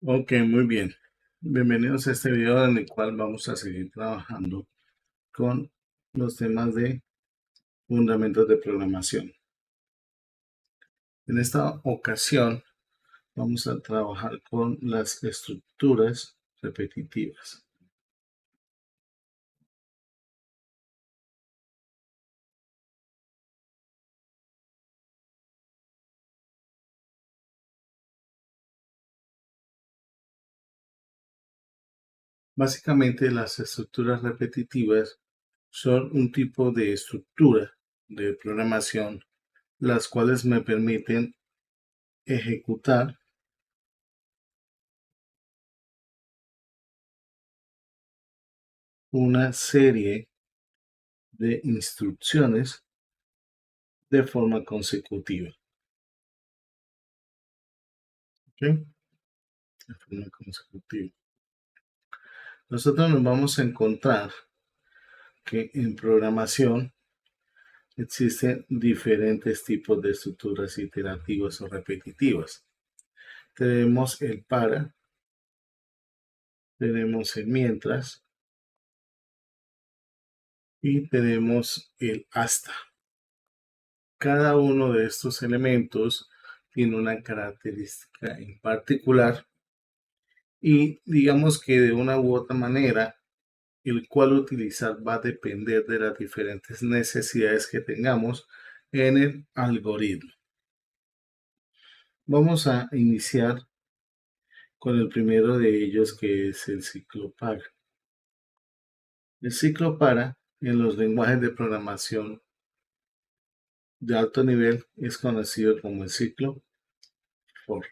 Ok, muy bien. Bienvenidos a este video en el cual vamos a seguir trabajando con los temas de fundamentos de programación. En esta ocasión vamos a trabajar con las estructuras repetitivas. Básicamente, las estructuras repetitivas son un tipo de estructura de programación, las cuales me permiten ejecutar una serie de instrucciones de forma consecutiva. ¿Ok? De forma consecutiva. Nosotros nos vamos a encontrar que en programación existen diferentes tipos de estructuras iterativas o repetitivas. Tenemos el para, tenemos el mientras y tenemos el hasta. Cada uno de estos elementos tiene una característica en particular y digamos que de una u otra manera el cual utilizar va a depender de las diferentes necesidades que tengamos en el algoritmo. Vamos a iniciar con el primero de ellos, que es el ciclo para. El ciclo para en los lenguajes de programación de alto nivel es conocido como el ciclo for.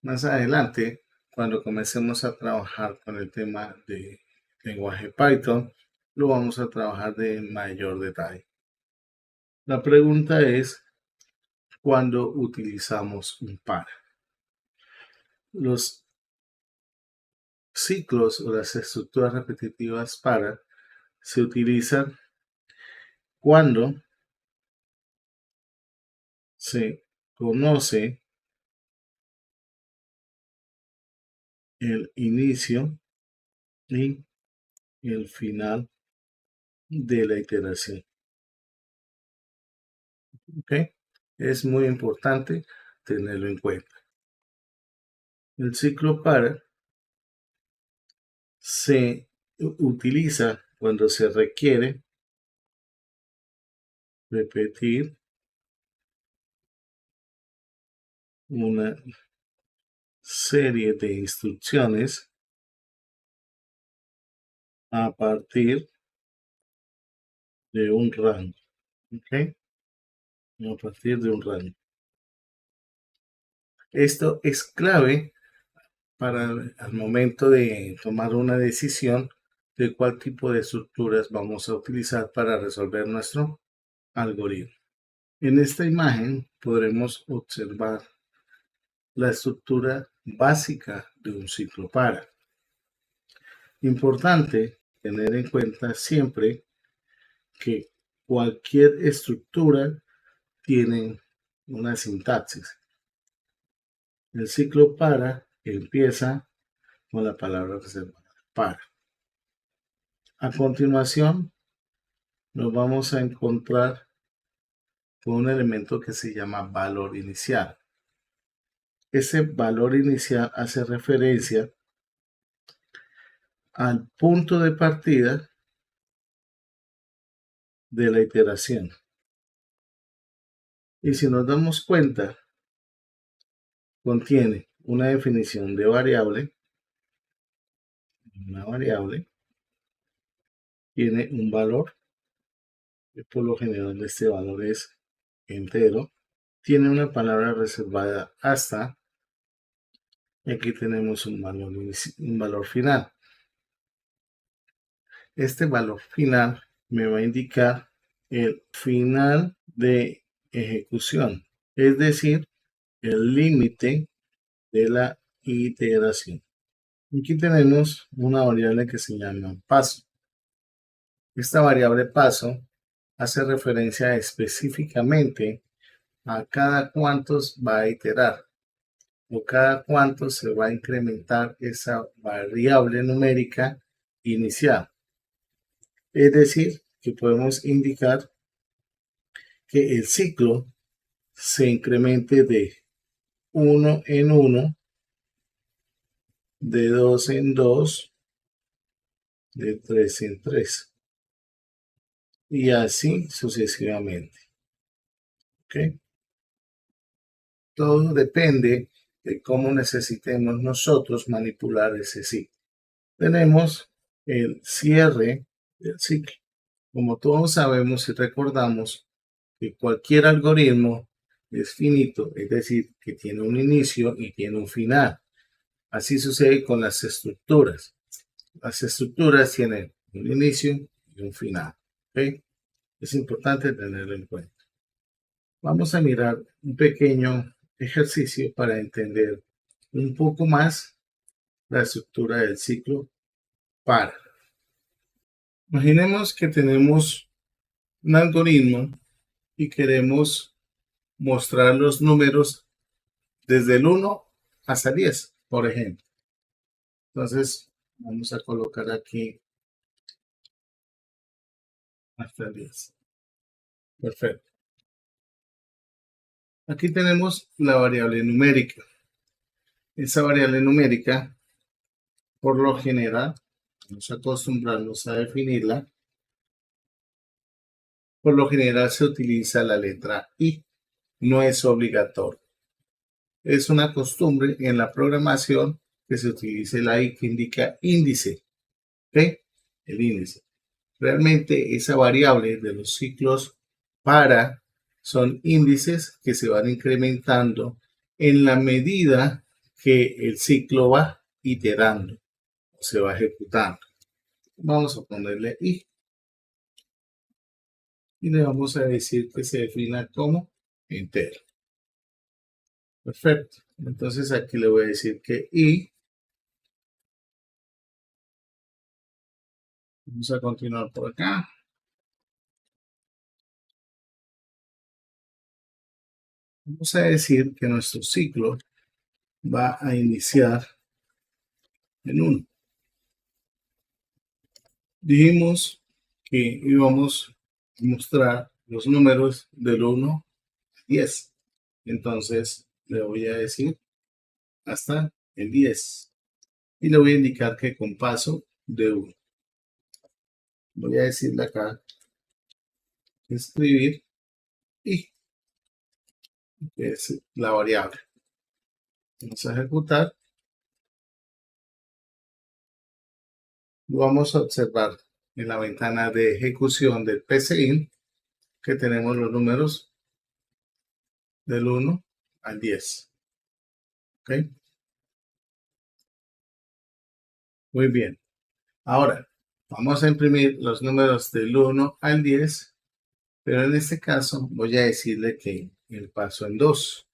Más adelante, cuando comencemos a trabajar con el tema de lenguaje Python, lo vamos a trabajar de mayor detalle. La pregunta es, ¿cuándo utilizamos un para? Los ciclos o las estructuras repetitivas para se utilizan cuando se conoce el inicio y el final de la iteración. ¿Ok? Es muy importante tenerlo en cuenta. El ciclo para se utiliza cuando se requiere repetir una serie de instrucciones a partir de un rango. ¿Ok? A partir de un rango. Esto es clave para al momento de tomar una decisión de cuál tipo de estructuras vamos a utilizar para resolver nuestro algoritmo. En esta imagen podremos observar la estructura básica de un ciclo para. Importante tener en cuenta siempre que cualquier estructura tiene una sintaxis. El ciclo para empieza con la palabra reservada para. A continuación, nos vamos a encontrar con un elemento que se llama valor inicial. Ese valor inicial hace referencia al punto de partida de la iteración. Y si nos damos cuenta, contiene una definición de variable, una variable, tiene un valor, que por lo general este valor es entero, tiene una palabra reservada hasta, y aquí tenemos un valor final. Este valor final me va a indicar el final de ejecución, es decir, el límite de la iteración. Aquí tenemos una variable que se llama paso. Esta variable paso hace referencia específicamente a cada cuántos va a iterar. o cada cuánto se va a incrementar esa variable numérica inicial. Es decir, que podemos indicar que el ciclo se incremente de 1 en 1, de 2 en 2, de 3 en 3, y así sucesivamente. ¿Ok? Todo depende de cómo necesitemos nosotros manipular ese ciclo. Tenemos el cierre del ciclo. Como todos sabemos y recordamos que cualquier algoritmo es finito, es decir, que tiene un inicio y tiene un final. Así sucede con las estructuras. Las estructuras tienen un inicio y un final. ¿Okay? Es importante tenerlo en cuenta. Vamos a mirar un pequeño ejercicio para entender un poco más la estructura del ciclo para. Imaginemos que tenemos un algoritmo y queremos mostrar los números desde el 1 hasta 10, por ejemplo. Entonces, vamos a colocar aquí hasta el 10. Perfecto. Aquí tenemos la variable numérica. Esa variable numérica, por lo general, vamos a acostumbrarnos a definirla. Por lo general se utiliza la letra I. No es obligatorio. Es una costumbre en la programación que se utilice la I que indica índice. ¿Ok? El índice. Realmente esa variable de los ciclos para son índices que se van incrementando en la medida que el ciclo va iterando o se va ejecutando. Vamos a ponerle I y le vamos a decir que se defina como entero. Perfecto. Entonces aquí le voy a decir que I. Vamos a continuar por acá. Vamos a decir que nuestro ciclo va a iniciar en 1. Dijimos que íbamos a mostrar los números del 1 al 10. Entonces le voy a decir hasta el 10. Y le voy a indicar que con paso de 1. Voy a decirle acá escribir y que es la variable. Vamos a ejecutar. Lo vamos a observar en la ventana de ejecución del PCIN que tenemos los números del 1 al 10. ¿Ok? Muy bien. Ahora, vamos a imprimir los números del 1 al 10, pero en este caso voy a decirle que el paso en 2.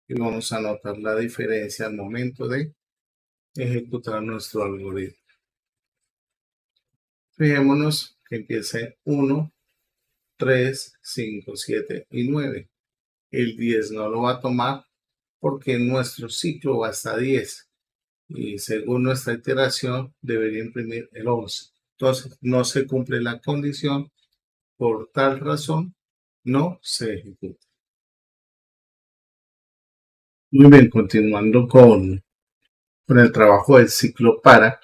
Y vamos a notar la diferencia al momento de ejecutar nuestro algoritmo. Fijémonos que empieza en 1, 3, 5, 7 y 9. El 10 no lo va a tomar porque nuestro ciclo va hasta 10 y según nuestra iteración debería imprimir el 11. Entonces no se cumple la condición, por tal razón no se ejecuta. Muy bien, continuando con el trabajo del ciclo para,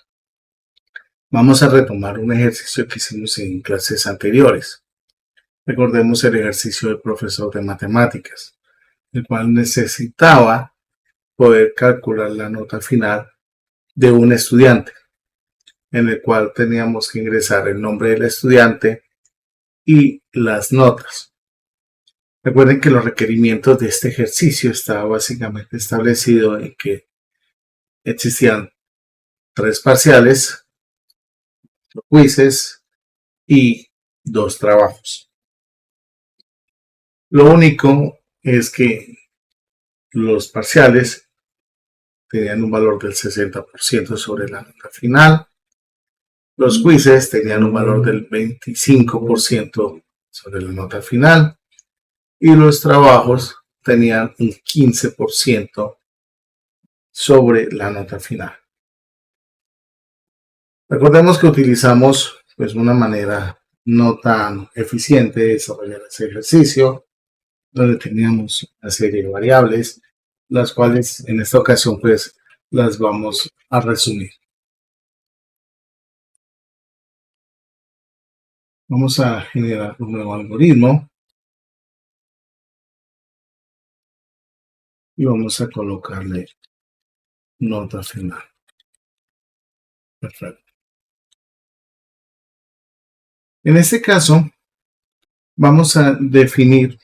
vamos a retomar un ejercicio que hicimos en clases anteriores. Recordemos el ejercicio del profesor de matemáticas, el cual necesitaba poder calcular la nota final de un estudiante, en el cual teníamos que ingresar el nombre del estudiante y las notas. Recuerden que los requerimientos de este ejercicio estaba básicamente establecido en que existían 3 parciales, 2 quizzes y 2 trabajos. Lo único es que los parciales tenían un valor del 60% sobre la nota final. Los quizzes tenían un valor del 25% sobre la nota final. Y los trabajos tenían un 15% sobre la nota final. Recordemos que utilizamos pues una manera no tan eficiente de desarrollar ese ejercicio, donde teníamos una serie de variables, las cuales en esta ocasión pues las vamos a resumir. Vamos a generar un nuevo algoritmo y vamos a colocarle nota final. Perfecto. En este caso, vamos a definir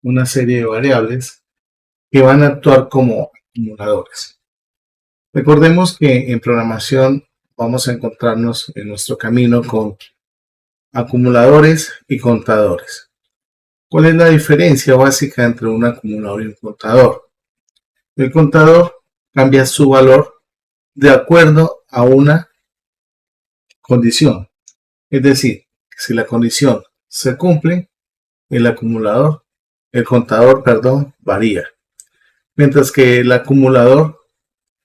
una serie de variables que van a actuar como acumuladores. Recordemos que en programación vamos a encontrarnos en nuestro camino con acumuladores y contadores. ¿Cuál es la diferencia básica entre un acumulador y un contador? El contador cambia su valor de acuerdo a una condición. Es decir, si la condición se cumple, el contador, perdón, varía. Mientras que el acumulador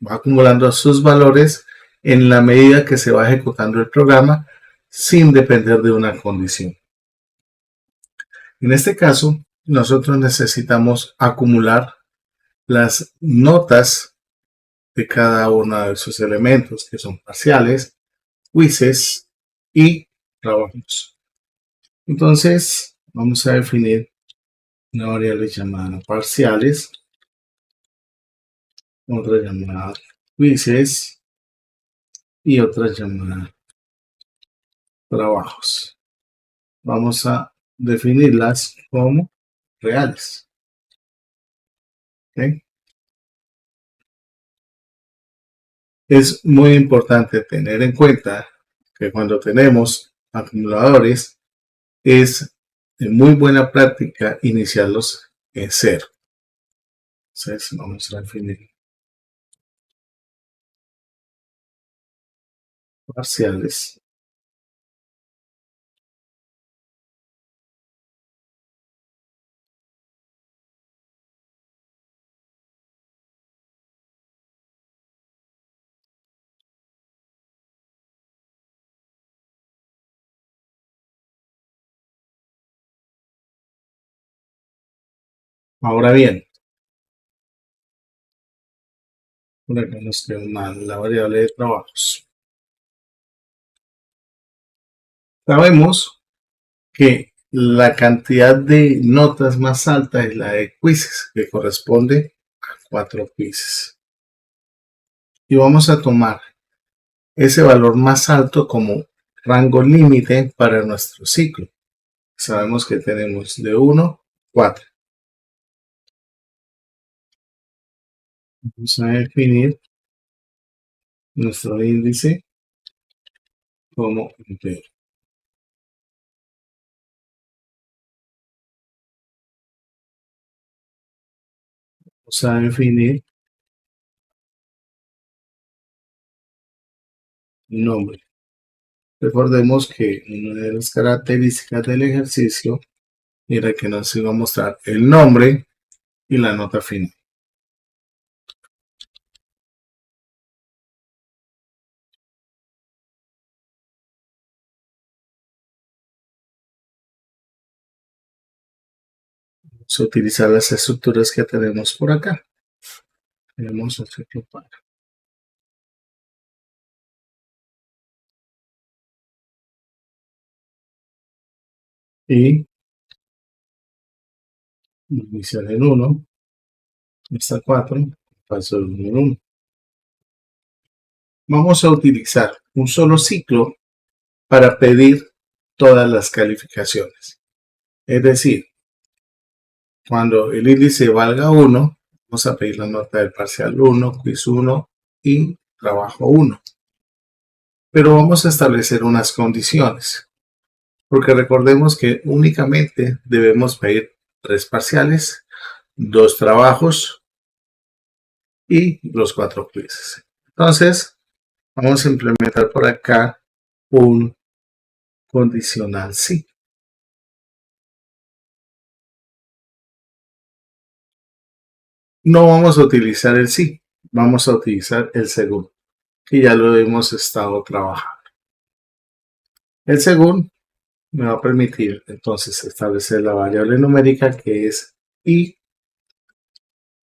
va acumulando sus valores en la medida que se va ejecutando el programa sin depender de una condición. En este caso, nosotros necesitamos acumular las notas de cada uno de sus elementos, que son parciales, quizzes y trabajos. Entonces, vamos a definir una variable llamada parciales, otra llamada quizzes y otra llamada trabajos. Vamos a definirlas como reales. ¿Okay? Es muy importante tener en cuenta que cuando tenemos acumuladores es de muy buena práctica iniciarlos en cero. Entonces vamos a definir parciales. Ahora bien, por acá nos queda mal la variable de trabajos. Sabemos que la cantidad de notas más alta es la de quizzes, que corresponde a 4 quizzes. Y vamos a tomar ese valor más alto como rango límite para nuestro ciclo. Sabemos que tenemos de 1 a 4. Vamos a definir nuestro índice como entero. Vamos a definir nombre. Recordemos que una de las características del ejercicio era que nos iba a mostrar el nombre y la nota final. Vamos a utilizar las estructuras que tenemos por acá. Tenemos el ciclo para. Y iniciar en 1 hasta 4, paso de 1 en 1. Vamos a utilizar un solo ciclo para pedir todas las calificaciones. Es decir, cuando el índice valga 1, vamos a pedir la nota del parcial 1, quiz 1 y trabajo 1. Pero vamos a establecer unas condiciones, porque recordemos que únicamente debemos pedir 3 parciales, 2 trabajos y los 4 quizzes. Entonces, vamos a implementar por acá un condicional sí. No vamos a utilizar el sí, vamos a utilizar el según, que ya lo hemos estado trabajando. El según me va a permitir entonces establecer la variable numérica que es y.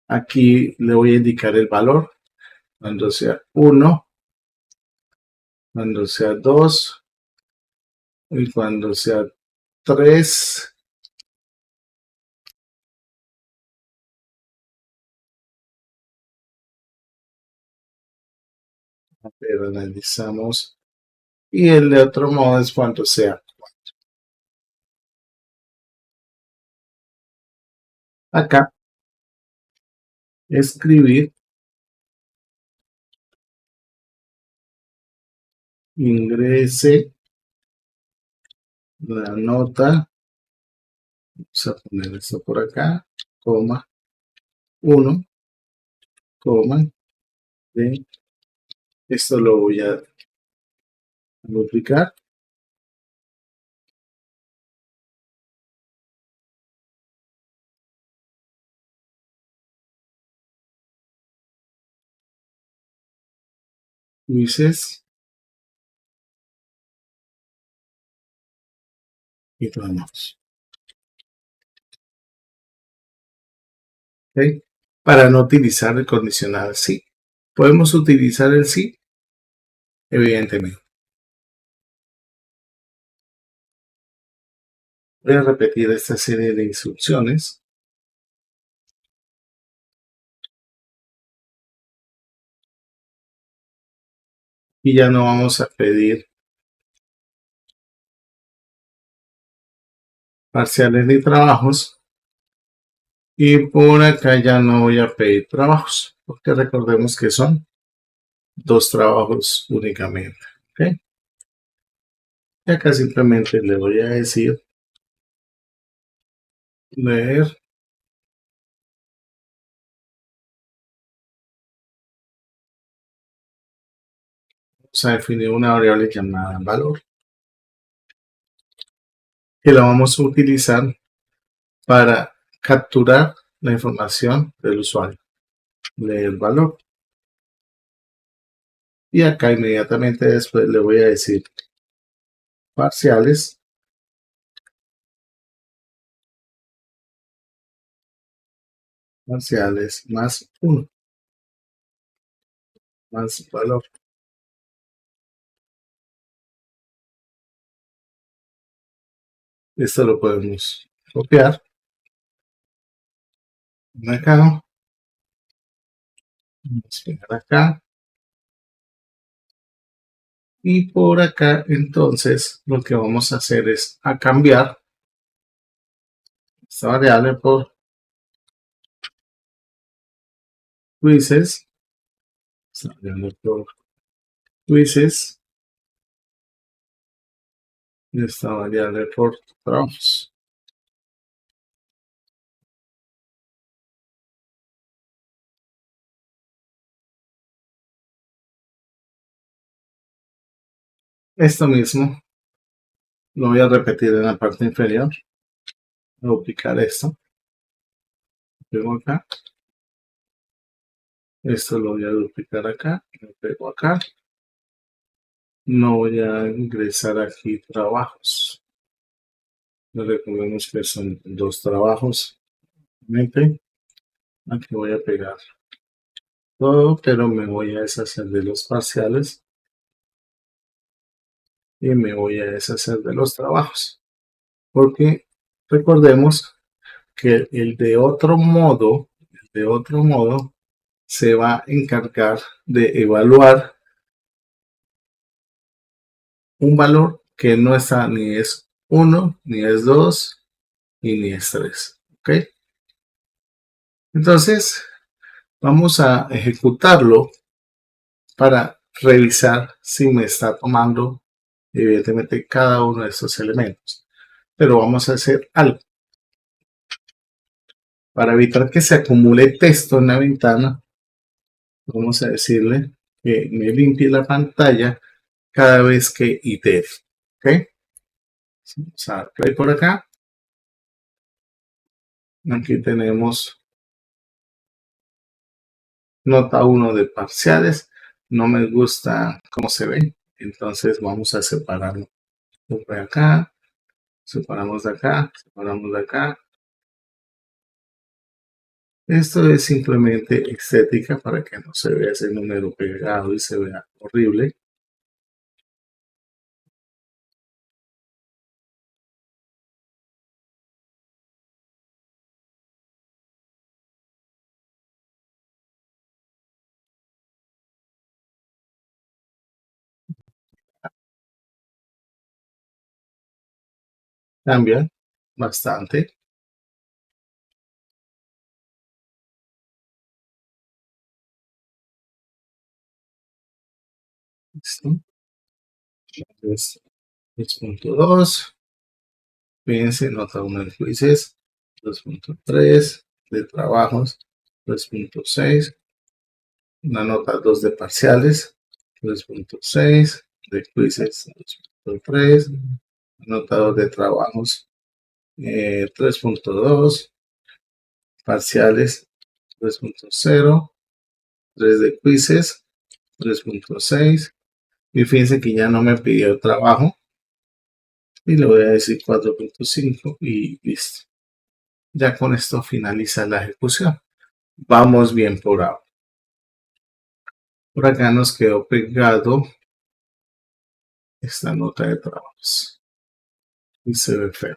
Aquí le voy a indicar el valor cuando sea 1, cuando sea 2 y cuando sea 3. Pero analizamos. Y el de otro modo es cuando sea. Acá, escribir, ingrese la nota. Vamos a poner esto por acá, coma, 1, coma, de. Esto lo voy a duplicar. Luises y tomamos. ¿Ok? Para no utilizar el condicional sí. Podemos utilizar el sí, evidentemente. Voy a repetir esta serie de instrucciones. Y ya no vamos a pedir parciales ni trabajos. Y por acá ya no voy a pedir trabajos, porque recordemos que son 2 trabajos únicamente. ¿Ok? Y acá simplemente le voy a decir leer. Vamos a definir una variable llamada valor, que la vamos a utilizar para capturar la información del usuario. Leer valor. Y acá inmediatamente después le voy a decir parciales más 1 más valor. Esto lo podemos copiar acá, vamos a pegar acá y por acá. Entonces lo que vamos a hacer es a cambiar esta variable por quizzes, esta variable por quizzes y esta variable por trabajos. Esto mismo lo voy a repetir en la parte inferior. Voy a duplicar esto, pego acá, esto lo voy a duplicar acá, lo pego acá. No voy a ingresar aquí trabajos. Recordemos que son 2 trabajos. Aquí voy a pegar todo, pero me voy a deshacer de los parciales y me voy a deshacer de los trabajos. Porque recordemos que el de otro modo, se va a encargar de evaluar un valor que no está ni es 1, ni es 2, y ni es 3. ¿Ok? Entonces, vamos a ejecutarlo para revisar si me está tomando evidentemente cada uno de estos elementos. Pero vamos a hacer algo. Para evitar que se acumule texto en la ventana, vamos a decirle que me limpie la pantalla cada vez que itere. ¿Ok? Vamos a dar play por acá. Aquí tenemos Nota 1 de parciales. No me gusta cómo se ve, entonces vamos a separarlo. De acá, separamos de acá, separamos de acá. Esto es simplemente estética para que no se vea ese número pegado y se vea horrible. Cambia bastante. ¿Listo? Entonces, 2.2. Fíjense, nota 1 de quizzes. 2.3 de trabajos. 3.6. Una nota 2 de parciales. 3.6 de quizzes. 2.3. Nota 2 de trabajos. 3.2. Parciales. 3.0. 3 de quizzes. 3.6. Y fíjense que ya no me pidió trabajo. Y le voy a decir 4.5 y listo. Ya con esto finaliza la ejecución. Vamos bien por ahora. Por acá nos quedó pegado esta nota de trabajos. Y se ve feo.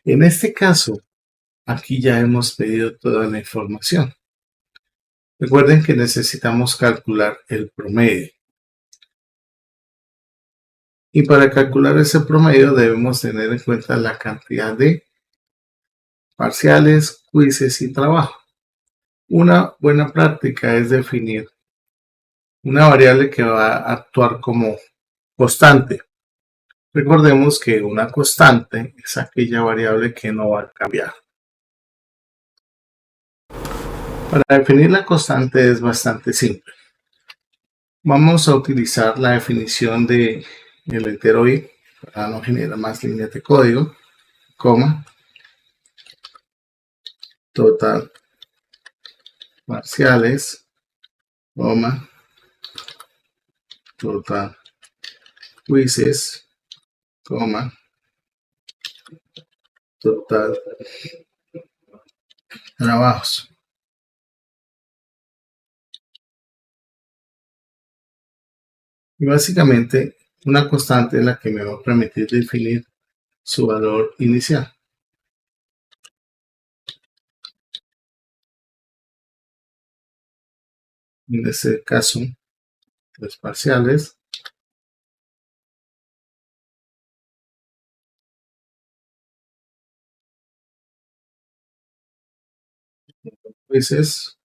En este caso, aquí ya hemos pedido toda la información. Recuerden que necesitamos calcular el promedio. Y para calcular ese promedio debemos tener en cuenta la cantidad de parciales, quizzes y trabajo. Una buena práctica es definir una variable que va a actuar como constante. Recordemos que una constante es aquella variable que no va a cambiar. Para definir la constante es bastante simple. Vamos a utilizar la definición de el entero i para no generar más líneas de código, coma, total parciales, coma, total quizzes, coma, total trabajos. Y básicamente una constante es la que me va a permitir definir su valor inicial. En este caso, los parciales, quizzes,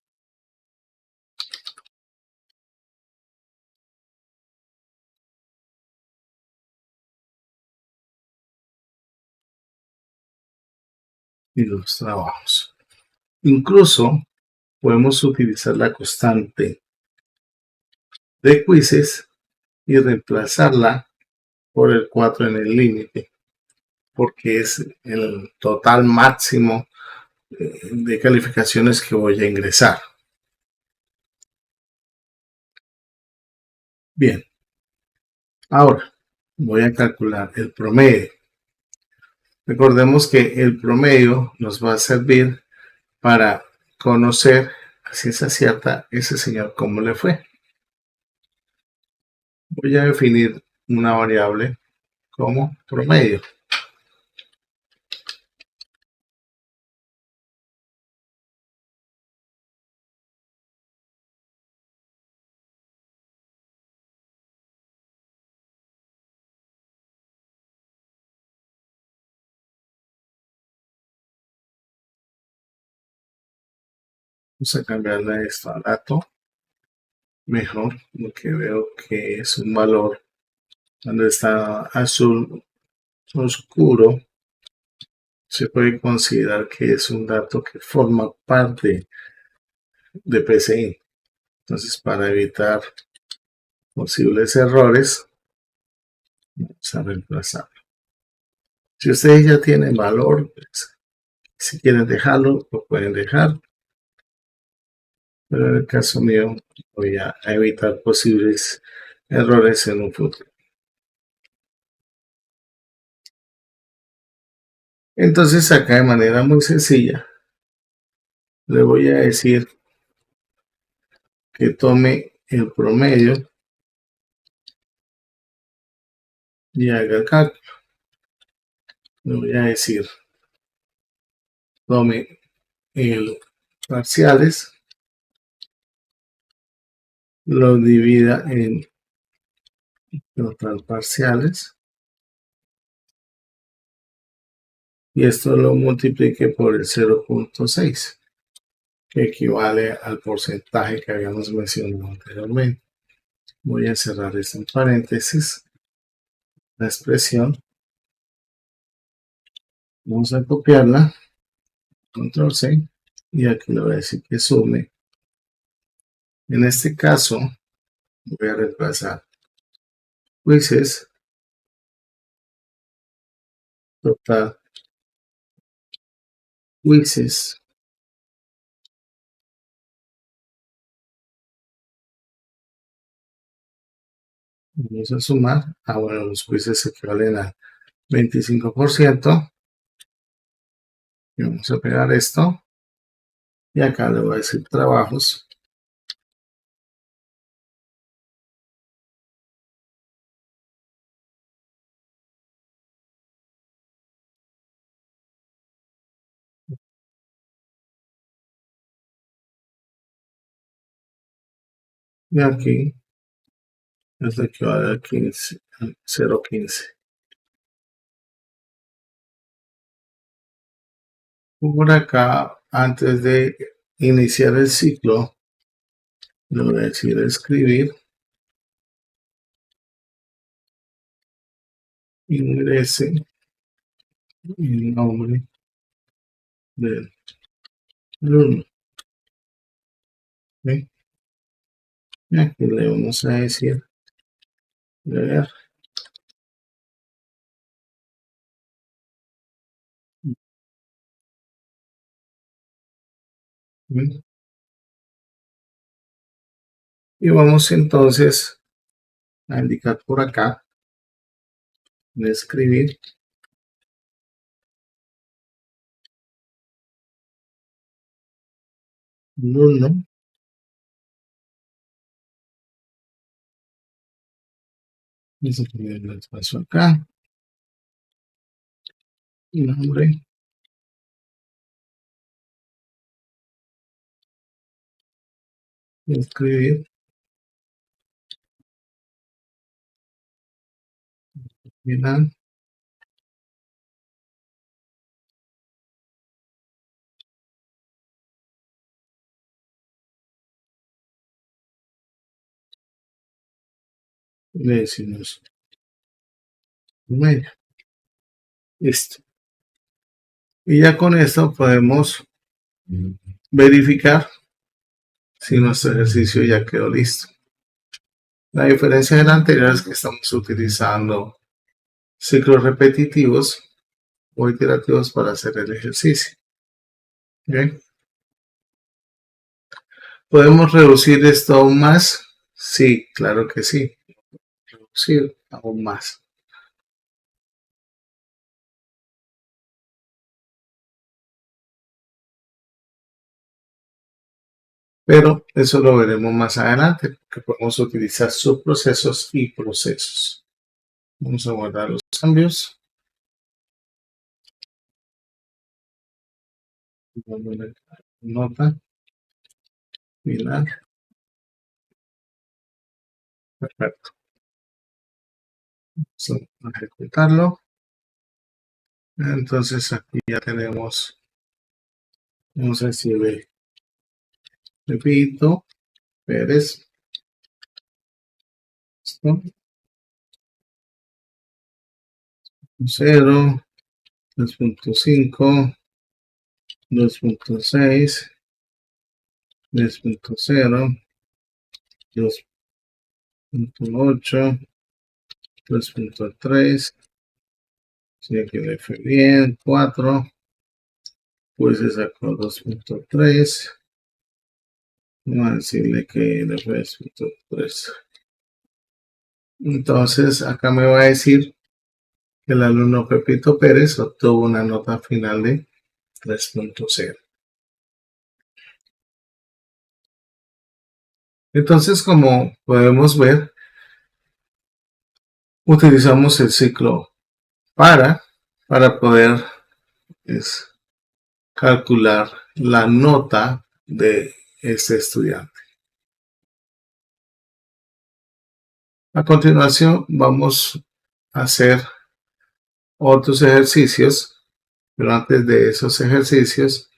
y los trabajos. Incluso podemos utilizar la constante de quizzes y reemplazarla por el 4 en el límite, porque es el total máximo de calificaciones que voy a ingresar. Bien, ahora voy a calcular el promedio. Recordemos que el promedio nos va a servir para conocer a ciencia cierta ese señor cómo le fue. Voy a definir una variable como promedio. Vamos a cambiarle esto a dato. Mejor, porque veo que es un valor cuando está azul oscuro. Se puede considerar que es un dato que forma parte de PCI. Entonces, para evitar posibles errores, vamos a reemplazarlo. Si ustedes ya tienen valor, pues, si quieren dejarlo, lo pueden dejar. pero en el caso mío voy a evitar posibles errores en un futuro. Entonces acá de manera muy sencilla le voy a decir que tome el promedio y haga el cálculo. Le voy a decir tome el parciales, lo divida en total parciales y esto lo multiplique por el 0.6, que equivale al porcentaje que habíamos mencionado anteriormente. Voy a cerrar esto en paréntesis, la expresión. Vamos a copiarla, control C, y aquí le voy a decir que sume. En este caso, voy a reemplazar jueces, total, jueces. Vamos a sumar. Bueno, los jueces equivalen al 25%. Y vamos a pegar esto. Y acá le voy a decir trabajos. Y aquí es lo que vale al 15, 0.15. Por acá, antes de iniciar el ciclo, le voy a decir escribir, ingrese el nombre del alumno. ¿Ve? Y aquí le vamos a decir leer. ¿Ve? Y vamos entonces a indicar por acá, de escribir, alumno. Vamos a poner el espacio acá, nombre, escribir, final, le decimos medio. Listo. Y ya con esto podemos verificar si nuestro ejercicio ya quedó listo. La diferencia del anterior es que estamos utilizando ciclos repetitivos o iterativos para hacer el ejercicio. ¿Bien? ¿Podemos reducir esto aún más? Sí, claro que sí. Reducir aún más. Pero eso lo veremos más adelante, porque podemos utilizar subprocesos y procesos. Vamos a guardar los cambios. Nota final. Perfecto. Vamos a ejecutarlo. Entonces aquí ya tenemos, vamos a decirle, repito, Pérez, 0, 2.5, 2.6, 3.0, 2.8, 2.3, si aquí le fue bien, 4, pues se sacó 2.3, Vamos a decirle que después 3. Entonces, acá me va a decir que el alumno Pepito Pérez obtuvo una nota final de 3.0. Entonces, como podemos ver, utilizamos el ciclo para poder calcular la nota de este estudiante. A continuación, vamos a hacer otros ejercicios, pero antes de esos ejercicios,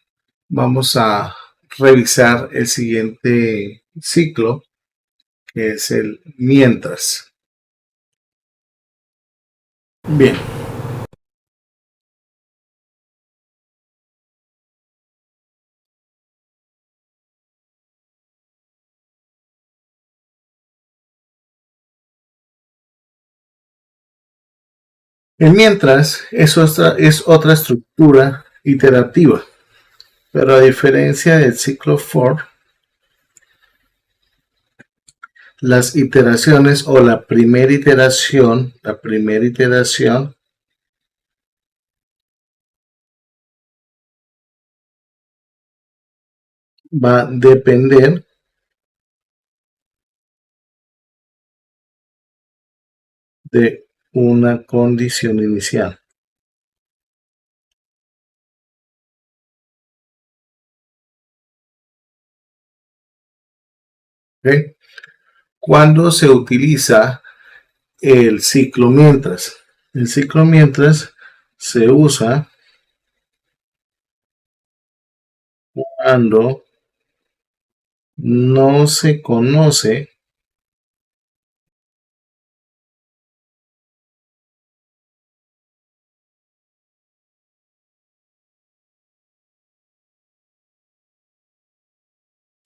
vamos a revisar el siguiente ciclo, que es el mientras. Bien. El mientras es otra estructura iterativa, pero a diferencia del ciclo for, las iteraciones o la primera iteración va a depender de una condición inicial. ¿Okay? Cuando se utiliza el ciclo mientras. El ciclo mientras se usa cuando no se conoce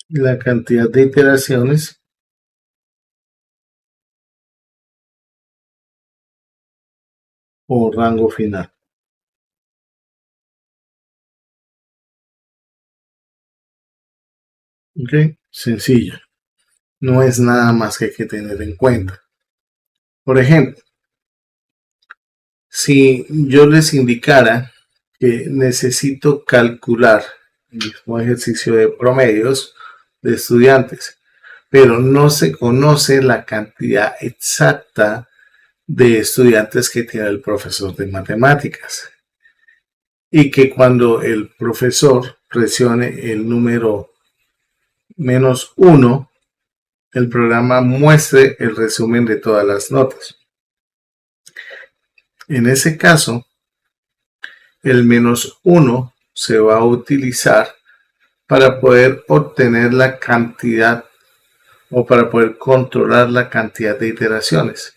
la cantidad de iteraciones o rango final. ¿Ok? Sencillo. No es nada más que hay que tener en cuenta. Por ejemplo, si yo les indicara que necesito calcular el mismo ejercicio de promedios de estudiantes, pero no se conoce la cantidad exacta de estudiantes que tiene el profesor de matemáticas, y que cuando el profesor presione el número -1, el programa muestre el resumen de todas las notas. En ese caso, el -1 se va a utilizar para poder obtener la cantidad o para poder controlar la cantidad de iteraciones.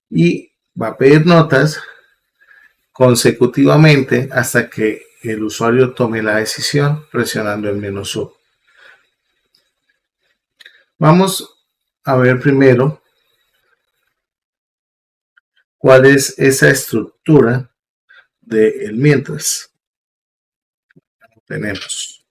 Y va a pedir notas consecutivamente hasta que el usuario tome la decisión presionando el -1. Vamos a ver primero cuál es esa estructura del mientras. Tenemos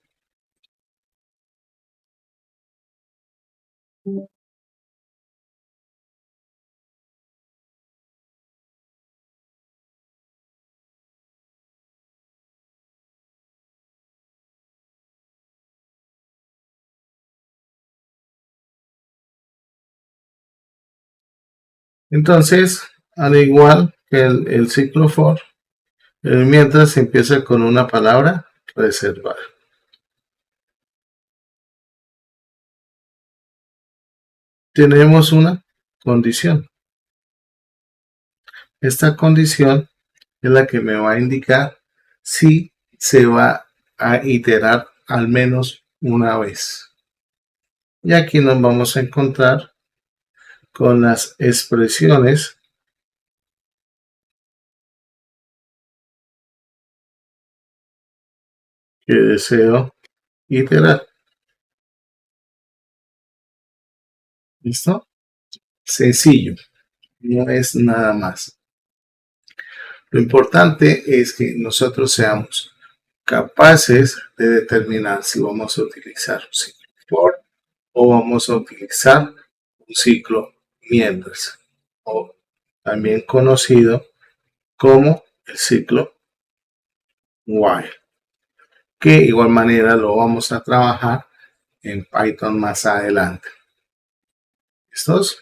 entonces, al igual que el ciclo for, el mientras empieza con una palabra reservar. Tenemos una condición. Esta condición es la que me va a indicar si se va a iterar al menos una vez. Y aquí nos vamos a encontrar con las expresiones que deseo iterar. ¿Listo? Sencillo, no es nada más. Lo importante es que nosotros seamos capaces de determinar si vamos a utilizar un ciclo for o vamos a utilizar un ciclo mientras, o también conocido como el ciclo while, que de igual manera lo vamos a trabajar en Python más adelante. ¿Listos?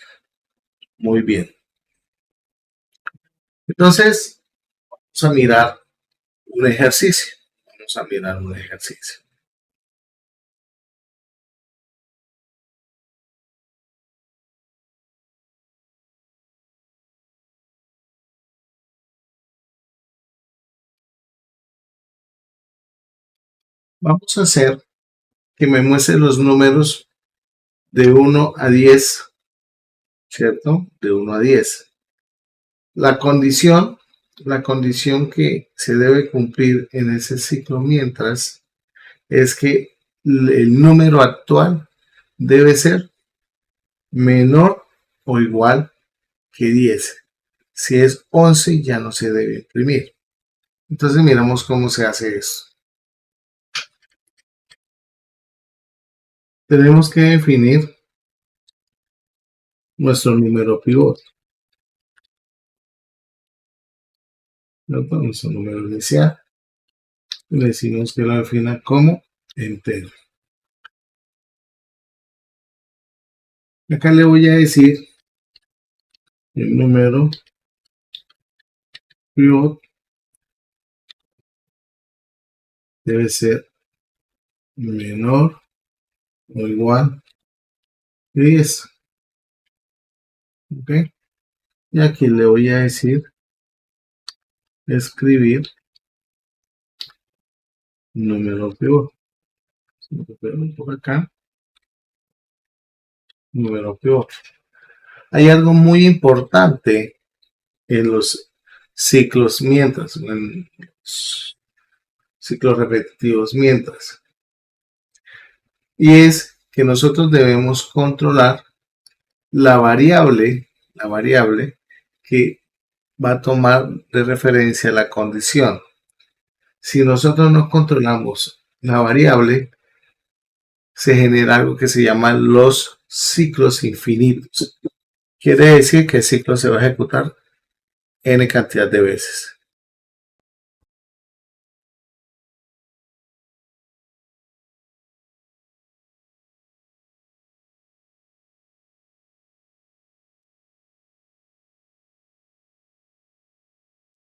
Muy bien. Entonces, vamos a mirar un ejercicio. Vamos a mirar un ejercicio. Vamos a hacer que me muestre los números de 1 a 10, ¿cierto? De 1 a 10. La condición que se debe cumplir en ese ciclo mientras es que el número actual debe ser menor o igual que 10. Si es 11 ya no se debe imprimir. Entonces miramos cómo se hace eso. Tenemos que definir nuestro número pivot. Nuestro número inicial. Le decimos que lo defina como entero. Acá le voy a decir el número pivot debe ser menor o igual que 10. ¿Ok? Y aquí le voy a decir escribir número pivot. Por acá, número pivot. Hay algo muy importante en los ciclos mientras, en los ciclos repetitivos mientras. Y es que nosotros debemos controlar la variable que va a tomar de referencia la condición. Si nosotros no controlamos la variable, se genera algo que se llama los ciclos infinitos. Quiere decir que el ciclo se va a ejecutar n cantidad de veces.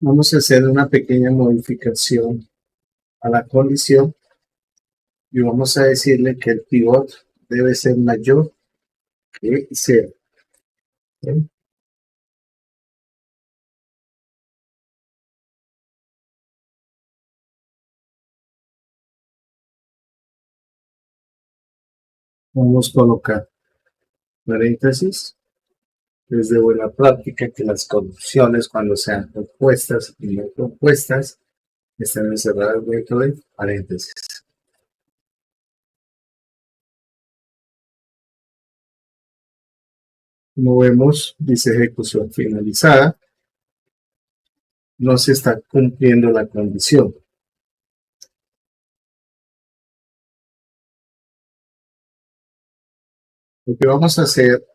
Vamos a hacer una pequeña modificación a la condición y vamos a decirle que el pivot debe ser mayor que 0. ¿Sí? Vamos a colocar paréntesis. Es de buena práctica que las condiciones, cuando sean propuestas y no propuestas, estén encerradas dentro de paréntesis. Como vemos, dice ejecución finalizada. No se está cumpliendo la condición. Lo que vamos a hacer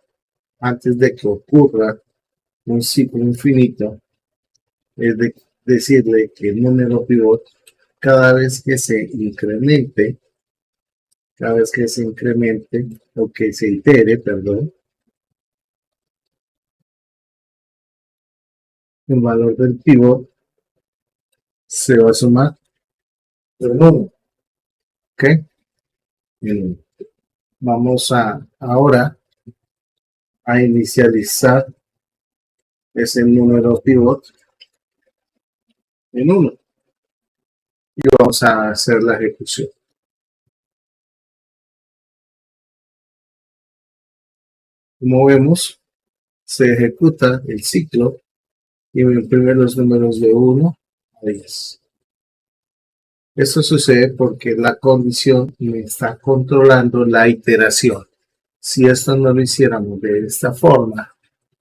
antes de que ocurra un ciclo infinito es decirle que el número pivot, cada vez que se incremente o que se itere, perdón, el valor del pivot se va a sumar en 1. ¿Ok? Vamos ahora a inicializar ese número pivot en 1 y vamos a hacer la ejecución. Como vemos, se ejecuta el ciclo y me imprime los números de 1 a 10. Esto sucede porque la condición me está controlando la iteración. Si esto no lo hiciéramos de esta forma,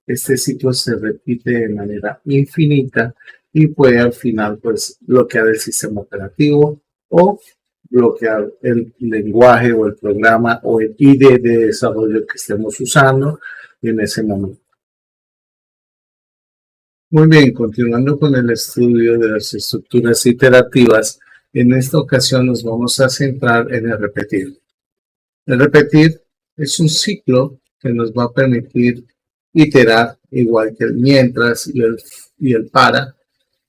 este ciclo se repite de manera infinita y puede al final pues bloquear el sistema operativo o bloquear el lenguaje o el programa o el IDE de desarrollo que estemos usando en ese momento. Muy bien, continuando con el estudio de las estructuras iterativas, en esta ocasión nos vamos a centrar en el repetir. El repetir es un ciclo que nos va a permitir iterar igual que el mientras y el para,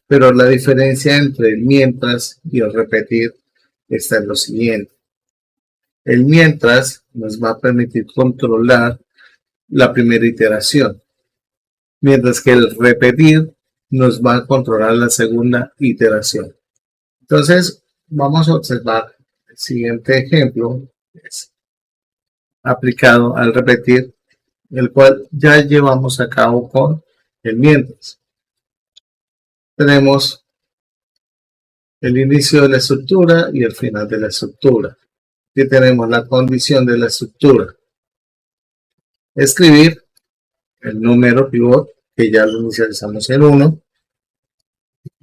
pero la diferencia entre el mientras y el repetir está en lo siguiente. El mientras nos va a permitir controlar la primera iteración, mientras que el repetir nos va a controlar la segunda iteración. Entonces, vamos a observar el siguiente ejemplo, es aplicado al repetir, el cual ya llevamos a cabo con el mientras. Tenemos el inicio de la estructura y el final de la estructura. Aquí tenemos la condición de la estructura. Escribir el número pivot, que ya lo inicializamos en 1.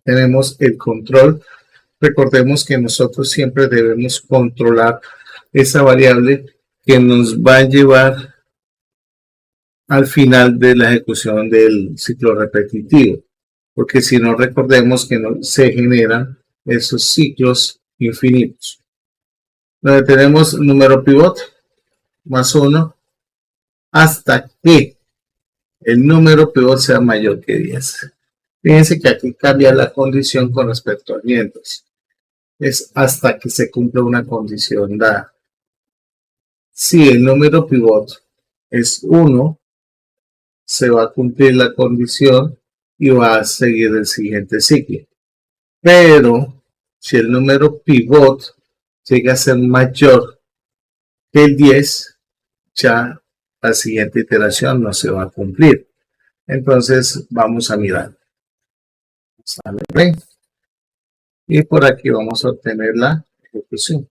Tenemos el control. Recordemos que nosotros siempre debemos controlar esa variable que nos va a llevar al final de la ejecución del ciclo repetitivo, porque si no, recordemos que no se generan esos ciclos infinitos. Donde tenemos número pivot más 1 hasta que el número pivot sea mayor que 10. Fíjense que aquí cambia la condición con respecto al mientras. Es hasta que se cumpla una condición dada. Si el número pivot es 1, se va a cumplir la condición y va a seguir el siguiente ciclo. Pero si el número pivot llega a ser mayor que el 10, ya la siguiente iteración no se va a cumplir. Entonces vamos a mirar. Y por aquí vamos a obtener la ejecución.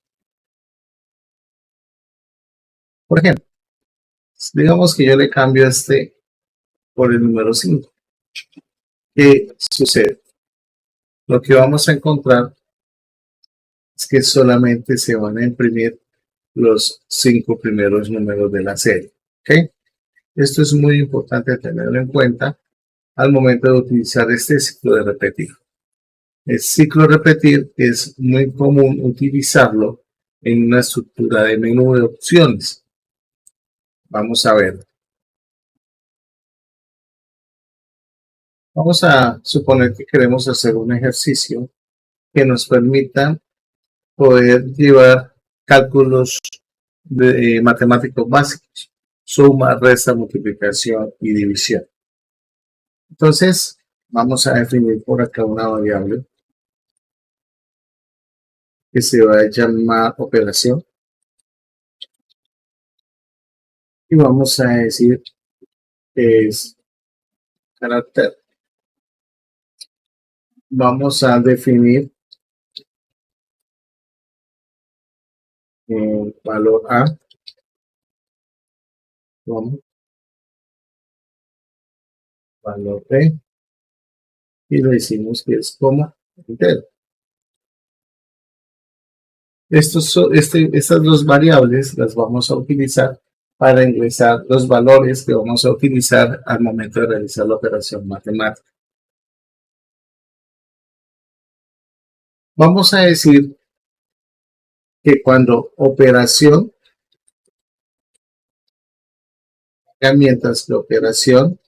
Por ejemplo, digamos que yo le cambio este por el número 5. ¿Qué sucede? Lo que vamos a encontrar es que solamente se van a imprimir los 5 primeros números de la serie. ¿Okay? Esto es muy importante tenerlo en cuenta al momento de utilizar este ciclo de repetir. El ciclo de repetir es muy común utilizarlo en una estructura de menú de opciones. Vamos a ver. Vamos a suponer que queremos hacer un ejercicio que nos permita poder llevar cálculos matemáticos básicos, suma, resta, multiplicación y división. Entonces, vamos a definir por acá una variable que se va a llamar operación. Y vamos a decir que es carácter. Vamos a definir el valor A como valor B y le decimos que es como entero. Estas dos variables las vamos a utilizar para ingresar los valores que vamos a utilizar al momento de realizar la operación matemática. Vamos a decir que cuando operación, mientras que operación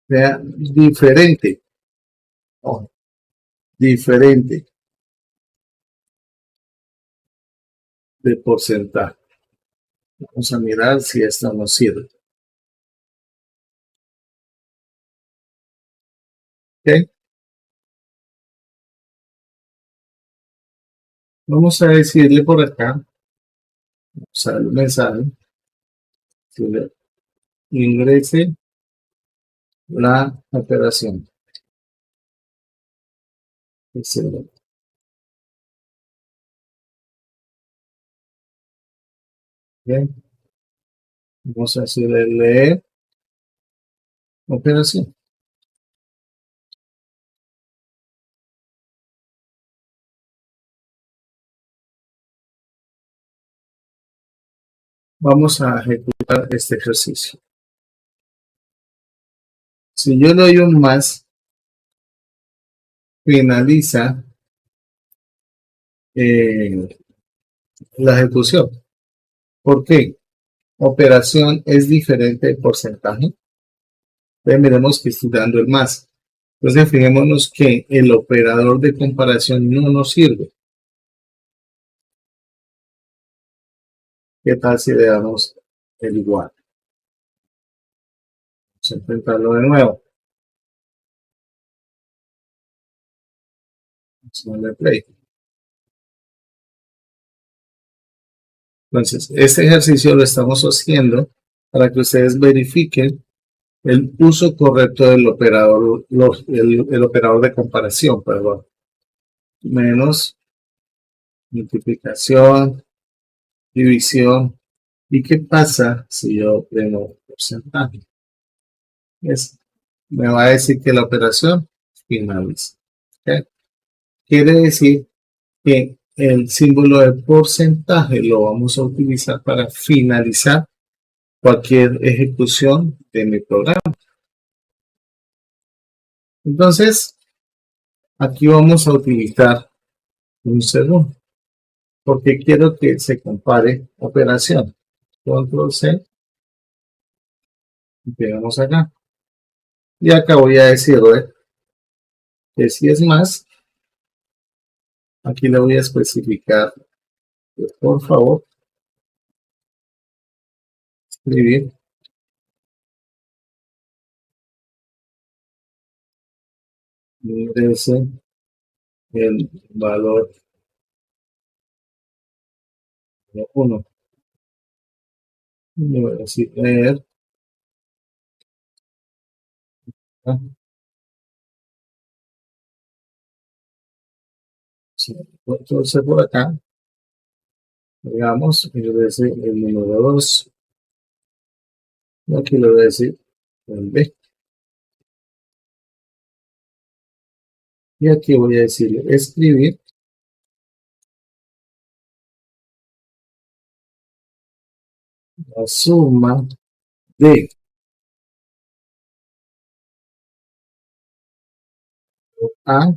sea diferente, diferente de porcentaje. Vamos a mirar si esto nos sirve. ¿Ok? Vamos a decirle por acá, vamos a dar un mensaje, que ingrese la operación. Excelente. Bien. Vamos a decirle leer operación. Vamos a ejecutar este ejercicio. Si yo le doy un más, finaliza la ejecución. ¿Por qué? Operación es diferente de porcentaje. Entonces miremos que estoy dando el más. Entonces fijémonos que el operador de comparación no nos sirve. ¿Qué tal si le damos el igual? Vamos a intentarlo de nuevo. Vamos a darle play. Entonces, este ejercicio lo estamos haciendo para que ustedes verifiquen el uso correcto del operador, el operador de comparación, perdón. Menos multiplicación, división. ¿Y qué pasa si yo premo porcentaje? Me va a decir que la operación finaliza. ¿Okay? Quiere decir que el símbolo de porcentaje lo vamos a utilizar para finalizar cualquier ejecución de mi programa. Entonces, aquí vamos a utilizar un segundo, porque quiero que se compare operación. Control C, y pegamos acá. Y acá voy a decirle que si es más, aquí le voy a especificar que por favor escribir ingrese el valor de 1. Y voy a decir leer. ¿Ah? Sí, entonces por acá, digamos, y le voy a decir el número 2. Y aquí le voy a decir el B. Y aquí voy a decirle escribir la suma de A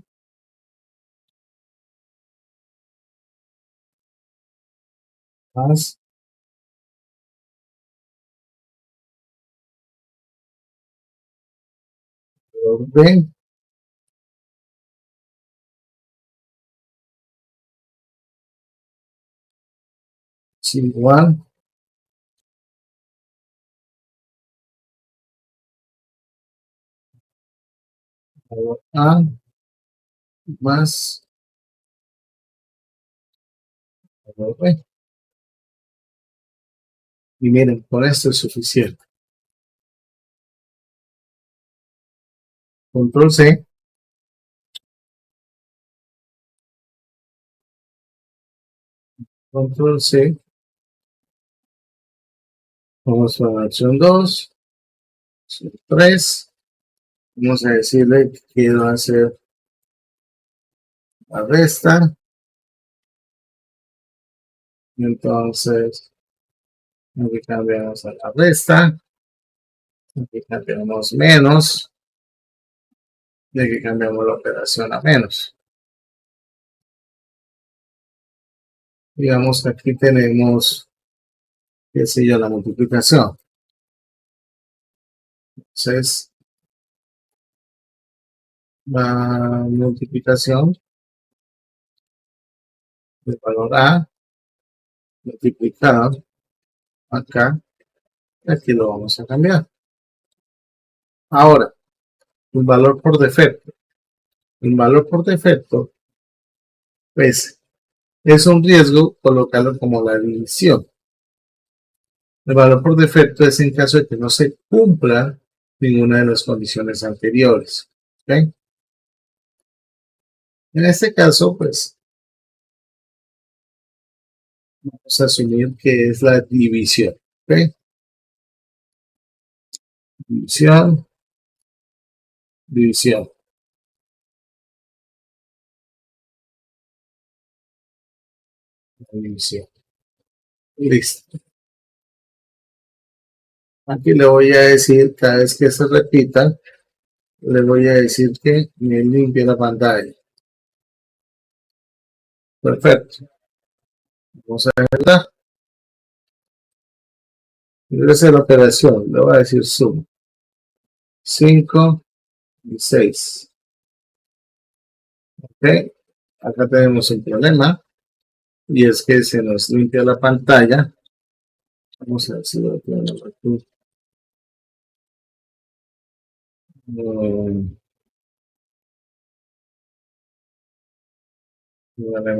más B es igual a A más B. Y miren, con esto es suficiente. Control C. Control C. Vamos a la opción 2. 3. Vamos a decirle que quiero hacer la resta. Entonces, aquí cambiamos a la resta. Aquí cambiamos menos. Y aquí cambiamos la operación a menos. Digamos que aquí tenemos, qué sé yo, la multiplicación. Entonces, la multiplicación del valor A multiplicado acá, aquí lo vamos a cambiar. Ahora, el valor por defecto. El valor por defecto, pues, es un riesgo colocarlo como la división. El valor por defecto es en caso de que no se cumpla ninguna de las condiciones anteriores. ¿Okay? En este caso, pues, vamos a asumir que es la división. ¿Okay? División, división, división. Listo. Aquí le voy a decir, cada vez que se repita, le voy a decir que me limpie la pantalla. Perfecto. Vamos a ver. Ingrese la operación. Le voy a decir sum. 5 y 6. Ok. Acá tenemos un problema. Y es que se nos limpia la pantalla. Vamos a ver si lo tenemos aquí. Bueno,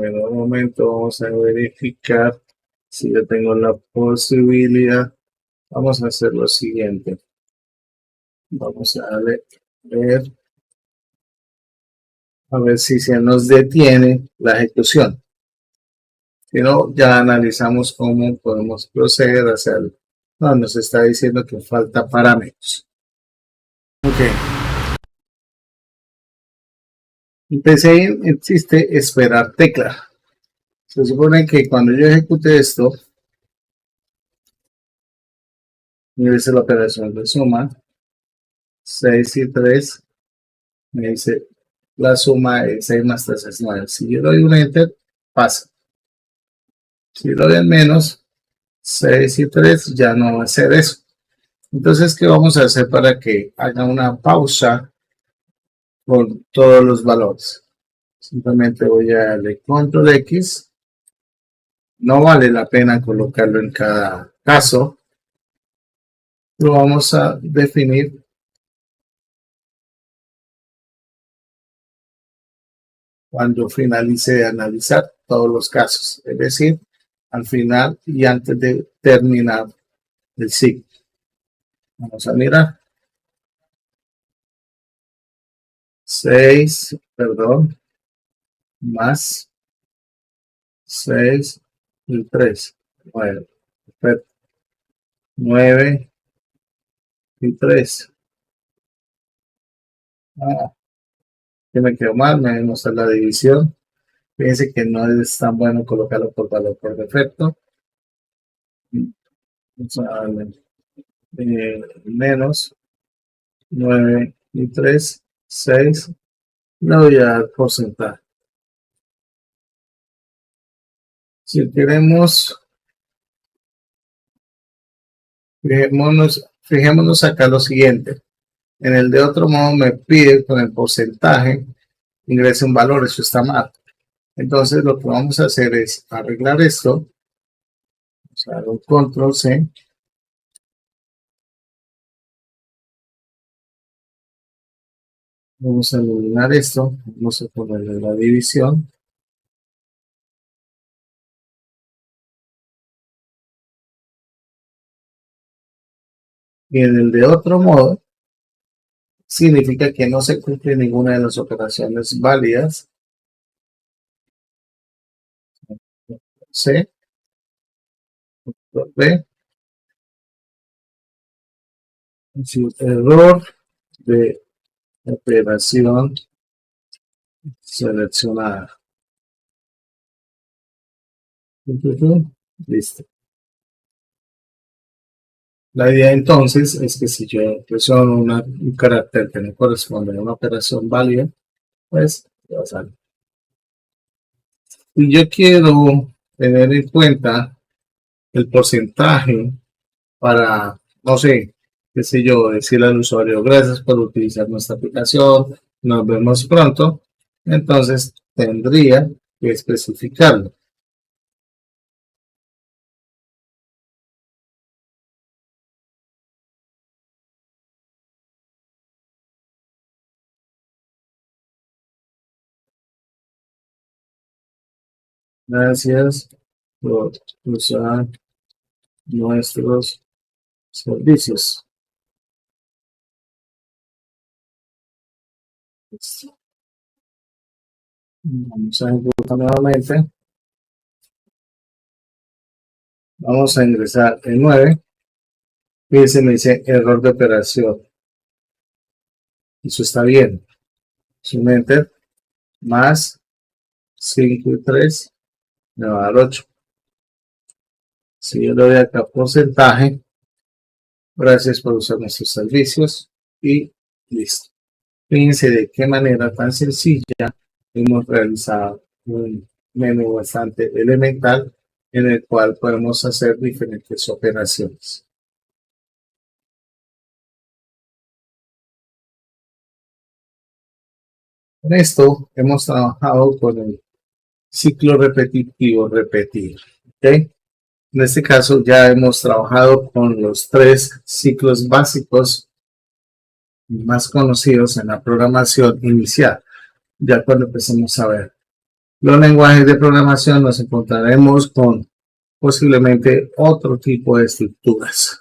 en un momento vamos a verificar si yo tengo la posibilidad. Vamos a hacer lo siguiente. Vamos a ver si se nos detiene la ejecución. Si no, ya analizamos cómo podemos proceder a hacerlo. No, nos está diciendo que falta parámetros. Ok. Empecé ahí, existe esperar tecla. Se supone que cuando yo ejecute esto, ingrese la operación de suma, 6 y 3, me dice la suma de 6 más 3 es 9. Si yo doy un enter, pasa. Si lo doy en menos, 6 y 3 ya no va a hacer eso. Entonces, ¿qué vamos a hacer para que haga una pausa con todos los valores? Simplemente voy a darle control X. No vale la pena colocarlo en cada caso. Lo vamos a definir cuando finalice de analizar todos los casos. Es decir, al final y antes de terminar el ciclo. Vamos a mirar. 6, perdón, más 6 y 3. 9. Perfecto. 9 y 3. Ah, que me quedó mal, me demuestra la división. Fíjense que no es tan bueno colocarlo por valor por defecto. Vamos a darle menos 9 y 3, 6. Le voy a dar porcentaje. Si queremos, fijémonos acá lo siguiente. En el de otro modo me pide con el porcentaje ingrese un valor, eso está mal. Entonces lo que vamos a hacer es arreglar esto. Vamos a dar un control C. Vamos a eliminar esto. Vamos a ponerle la división. Y en el de otro modo, significa que no se cumple ninguna de las operaciones válidas. C, B, error de operación seleccionada. Listo. La idea entonces es que si yo presiono un carácter que no corresponde a una operación válida, pues va a salir. Y yo quiero tener en cuenta el porcentaje para, no sé, qué sé yo, decirle al usuario, gracias por utilizar nuestra aplicación, nos vemos pronto. Entonces tendría que especificarlo. Gracias por usar nuestros servicios. Vamos a ejecutar nuevamente. Vamos a ingresar el 9. Fíjense, me dice error de operación. Eso está bien. Su enter más 5 y 3 me va a dar 8. Si yo le doy acá porcentaje, Gracias por usar nuestros servicios y listo. Fíjense de qué manera tan sencilla hemos realizado un menú bastante elemental en el cual podemos hacer diferentes operaciones. Con esto hemos trabajado con el ciclo repetitivo repetir. ¿Okay? En este caso ya hemos trabajado con los 3 ciclos básicos más conocidos en la programación inicial. Ya cuando empecemos a ver los lenguajes de programación nos encontraremos con posiblemente otro tipo de estructuras.